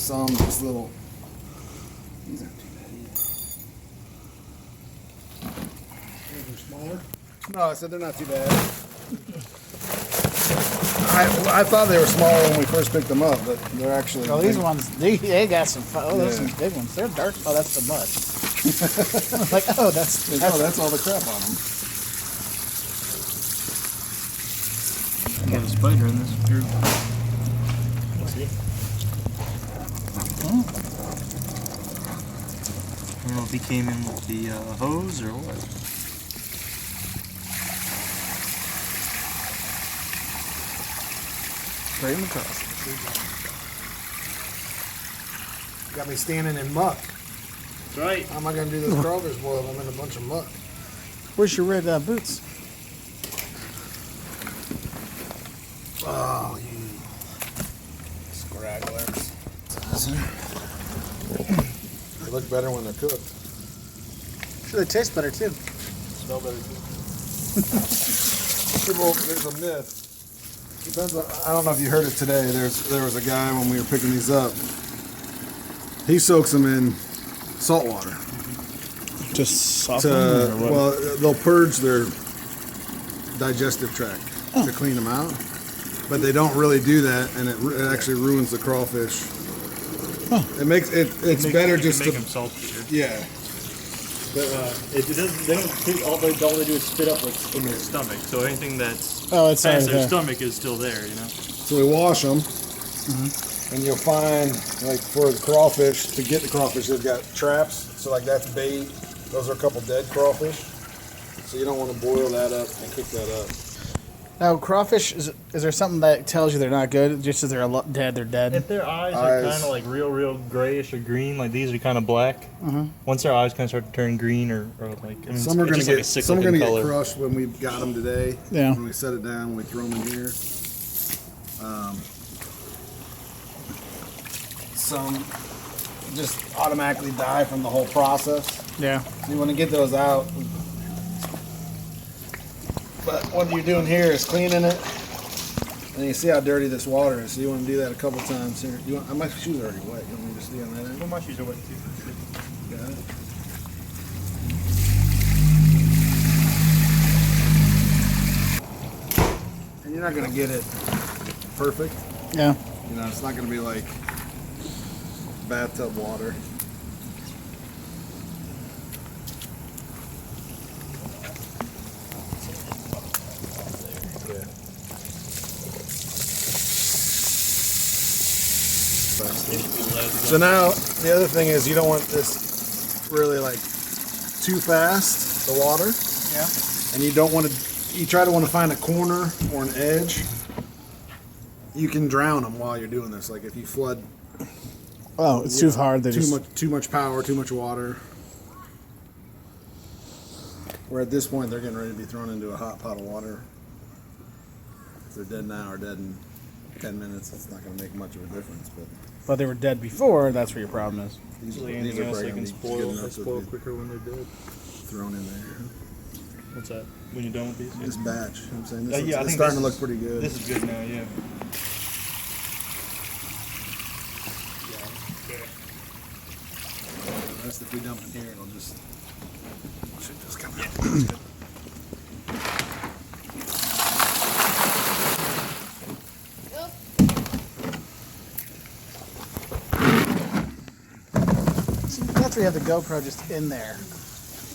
some just little. These aren't too bad either. They're smaller? No, I said they're not too bad. I thought they were smaller when we first picked them up, but they're actually. Oh, these ones, they got some. Oh, those are some big ones. They're dark. Oh, that's the mud. Like, oh, that's all the crap on them. I got a spider in this group. Let's see. I don't know if he came in with the hose or what. Right in the cross. Got me standing in muck. That's right. How am I going to do this crawfish boil? I'm in a bunch of muck. Where's your red boots? Oh, you scragglers. They look better when they're cooked. Sure, they taste better too. Smell better too. There's a myth. Depends on, I don't know if you heard it today. There was a guy when we were picking these up. He soaks them in salt water. Just soften them, or what? Well, they'll purge their digestive tract to clean them out. But they don't really do that, and it actually ruins the crawfish. It makes it's better just make to them saltier. yeah. But it doesn't. They don't. All they do is spit up what's in their stomach. So anything that's it's past right their there. stomach is still there. You know. So we wash them, and you'll find like for the crawfish to get the crawfish, they've got traps. So like that's bait. Those are a couple dead crawfish. So you don't want to boil that up and cook that up. Now, crawfish, is there something that tells you they're not good? Just as they're dead, they're dead? If their eyes are kind of like real grayish or green, like these are kind of black. Once their eyes kind of start to turn green or like Some are going to get color. crushed when we got them today. Yeah. When we set it down, we throw them in here. Some just automatically die from the whole process. Yeah. So you want to get those out. But what you're doing here is cleaning it. And you see how dirty this water is. So you want to do that a couple times here. My shoes are already wet. You want me to see on that end? Well, my shoes are wet too. Got it. And you're not going to get it perfect. Yeah. You know, it's not going to be like bathtub water. So now the other thing is you don't want this really like too fast, the water. Yeah. And you don't want to, you try to want to find a corner or an edge. You can drown them while you're doing this. Like if you flood. Oh, it's too hard. Too much power, too much water. Where at this point they're getting ready to be thrown into a hot pot of water. If they're dead now or dead in 10 minutes, it's not going to make much of a difference. But they were dead before. That's where your problem is. These Like are anything else, they probably can gonna be good enough they to spoil be quicker when they're dead. thrown in there. What's that? When you're done with these? This batch, you know what I'm saying? This Yeah, I it's think starting to this look pretty good. This is good now, yeah. The rest, if we dump it here, it'll just should just come out. See, that's where you have the GoPro just in there.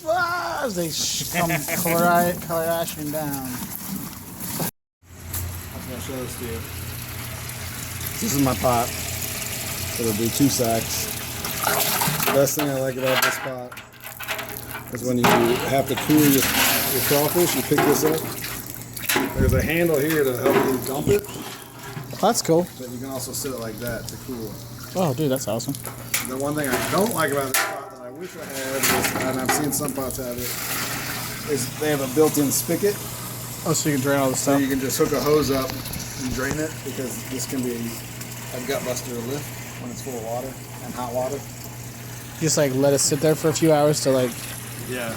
Ah, as they come crashing down. I'm gonna show this to you. This is my pot. It'll do 2 sacks. The best thing I like about this pot is when you have to cool your crawfish, you pick this up. There's a handle here to help you dump it, That's cool. but you can also sit it like that to cool it. Oh, dude, that's awesome. The one thing I don't like about this pot that I wish I had, is, and I've seen some pots have it, is they have a built-in spigot. Oh, so you can drain all the So stuff. you can just hook a hose up and drain it, because this can be a gut buster to lift when it's full of water and hot water. Just like let it sit there for a few hours to like. Yeah.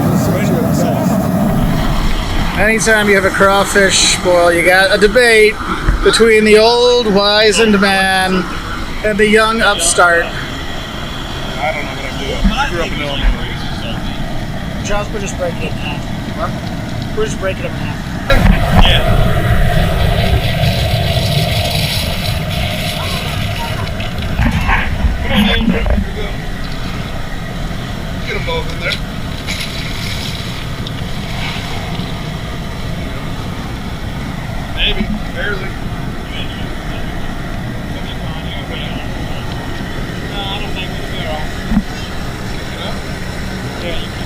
Just set you a test. Anytime you have a crawfish boil, you got a debate between the old wizened man and the young upstart. I don't know what I'm doing. I grew up in elementary. Josh, we're just breaking it in half. What? We're just breaking it in half. Yeah. Come on, Andrew. Here we go. Get them both in there. Maybe, barely. No, I don't think we can. Yeah, you can.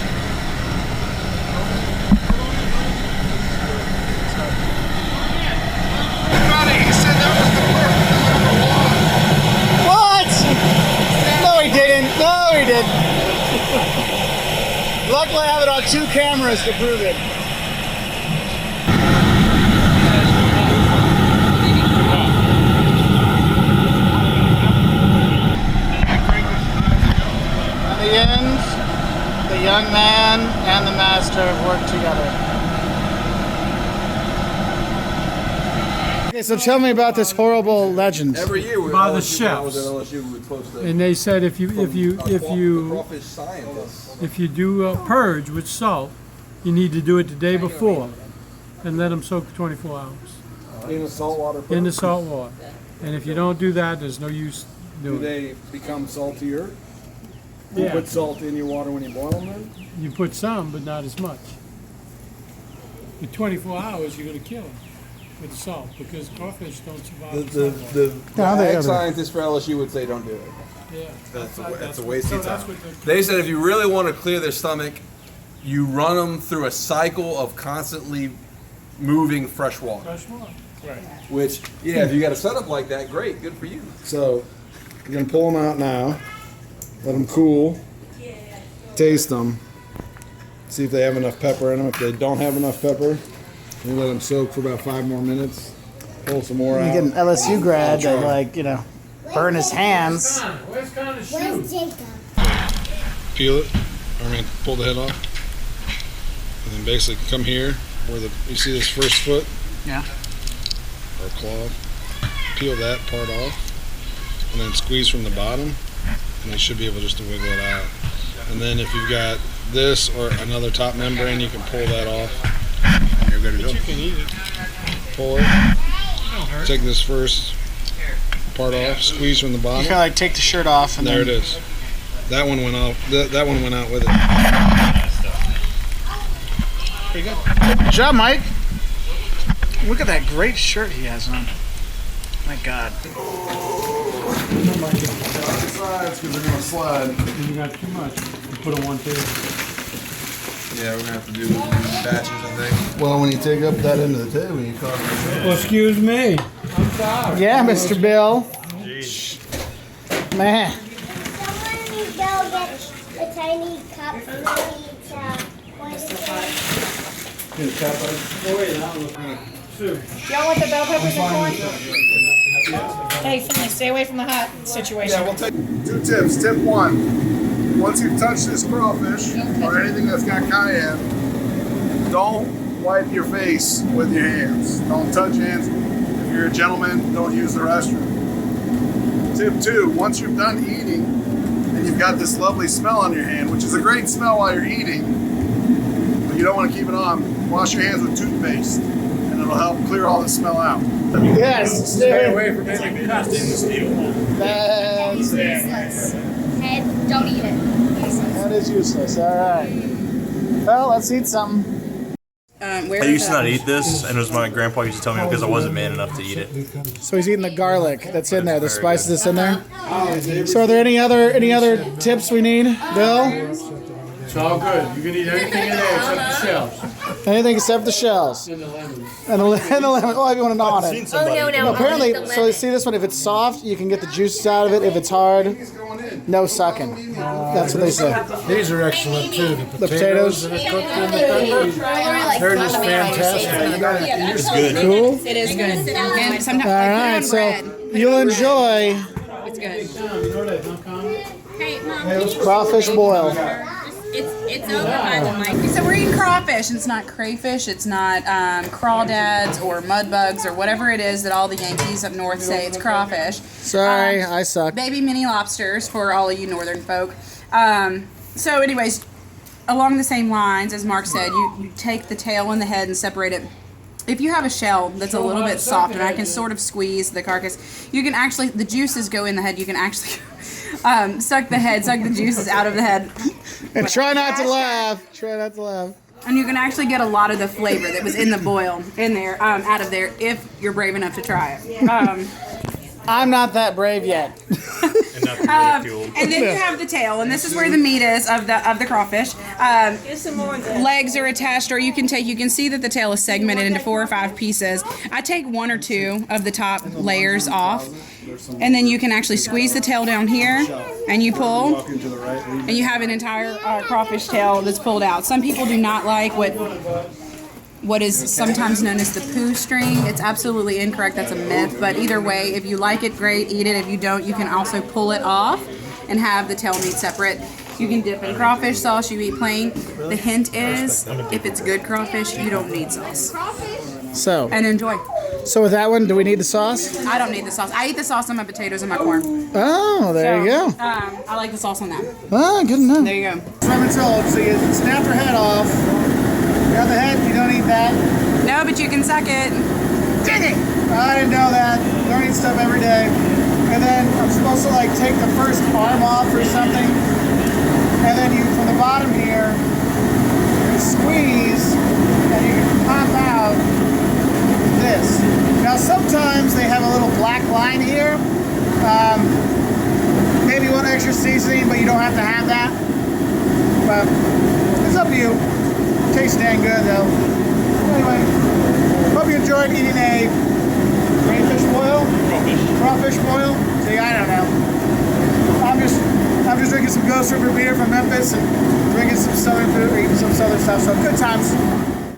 What? No, he didn't. No, he didn't. Luckily, I have it on 2 cameras to prove it. At the end, the young man and the master have worked together. Okay, so tell me about this horrible legend. Every year we By the LSU, when I was at chefs. LSU, we would post And they said if you crawfish scientists. if you do a purge with salt, you need to do it the day before, and let them soak 24 hours In the saltwater. in the salt water. And if you don't do that, there's no use Do doing it. they become saltier? You Yeah. put salt in your water when you boil them then? You put some, but not as much. In 24 hours, you're gonna kill them with the salt because crawfish don't survive in salt water. No, they Ag are. scientists for LSU would say don't do it. Yeah. That's a waste so of that's time. what the- They said if you really want to clear their stomach, you run them through a cycle of constantly moving fresh water. fresh water. Right. Which, yeah, if you got a setup like that, great, good for you. So, you're gonna pull them out now. Let them cool. Taste them. See if they have enough pepper in them. If they don't have enough pepper, you let them soak for about 5 more minutes. Pull some more You out. get an LSU grad that, like, you know, burn his hands. Where's Connor's shoe? Where's Jacob? Peel it. Pull the head off. And then basically come here where you see this first foot Yeah. or claw. Peel that part off. And then squeeze from the bottom. And you should be able just to wiggle it out. And then if you've got this or another top membrane, you can pull that off. And you're good to go. You can eat it. Pull it. Take this first part off. Squeeze from the You bottom. kind of like take the shirt off and There then. it is. That one went off. That one went out with it. Pretty good. Good job, Mike. Look at that great shirt he has on. My God. Sides, because they're going to slide. You got too much. You put on one table. Yeah, we're going to have to do batches, I think. Well, when you take up that end of the table, you cause Well, excuse me. I'm sorry. Yeah, Mr. Bill. Man. Someone go get a tiny cup for each what is it? Y'all want the bell peppers and corn? Hey, Finley, stay away from the hot situation. We'll take 2 tips. Tip 1, once you touch this crawfish or anything that's got cayenne, don't wipe your face with your hands. Don't touch hands. If you're a gentleman, don't use the restroom. Tip 2, once you're done eating and you've got this lovely smell on your hand, which is a great smell while you're eating, but you don't want to keep it on, wash your hands with toothpaste and it'll help clear all the smell out. Yes, stay away That's It's useless. Head, don't eat it. Useless. That is useless. All right. Well, let's eat something. I used to not eat this, and it was my grandpa used to tell me because I wasn't man enough to eat it. So he's eating the garlic that's in there, the spices that's in there. So are there any other tips we need, Bill? It's all good. You can eat anything in there except the shells Anything except the shells and the lemon. and the lemon. Oh, if you want to gnaw on it. Oh, no. No, apparently, so you see this one, if it's soft, you can get the juices out of it. If it's hard, no sucking. That's what they say. These are excellent too. The potatoes. that are cooked in the pepper. They're just fantastic. It's good. Cool. It is good. And sometimes All right, so you'll enjoy it's good. Hey, Mom, crawfish boil. just It's over by the mic. So we're eating crawfish, and it's not crayfish, it's not crawdads or mudbugs or whatever it is that all the Yankees up north say. It's crawfish. Sorry, I suck. Baby mini lobsters for all of you northern folk. So anyways, along the same lines as Mark said, you take the tail and the head and separate it. If you have a shell that's a little bit soft and I can sort of squeeze the carcass, you can actually, the juices go in the head, you can actually suck the juices out of the head. And try not to laugh. Try not to laugh. And you can actually get a lot of the flavor that was in the boil in there, out of there, if you're brave enough to try it. I'm not that brave yet. And then you have the tail, and this is where the meat is of the crawfish. Legs are attached, or you can see that the tail is segmented into 4 or 5 pieces. I take 1 or 2 of the top layers off, and then you can actually squeeze the tail down here, and you pull, and you have an entire crawfish tail that's pulled out. Some people do not like what is sometimes known as the poo string. It's absolutely incorrect. That's a myth. But either way, if you like it, great, eat it. If you don't, you can also pull it off and have the tail meat separate. You can dip in crawfish sauce. You eat plain. The hint is, if it's good crawfish, you don't need sauce. So. And enjoy. So with that one, do we need the sauce? I don't need the sauce. I eat the sauce on my potatoes and my corn. Oh, there you go. I like the sauce on that. Oh, good enough. There you go. Lemon roll, so you snap her head off. You have the head, you don't eat that. No, but you can suck it. Dang it! I didn't know that. Learning stuff every day. And then I'm supposed to like take the first arm off or something. And then you, from the bottom here, you squeeze and you can pop out this. Now sometimes they have a little black line here. Maybe one extra seasoning, but you don't have to have that. But it's up to you. Tastes dang good though. Anyway, hope you enjoyed eating a crayfish boil. Crawfish boil. See, I don't know. I'm just drinking some Ghost River beer from Memphis and drinking some southern food, eating some southern stuff. So good times.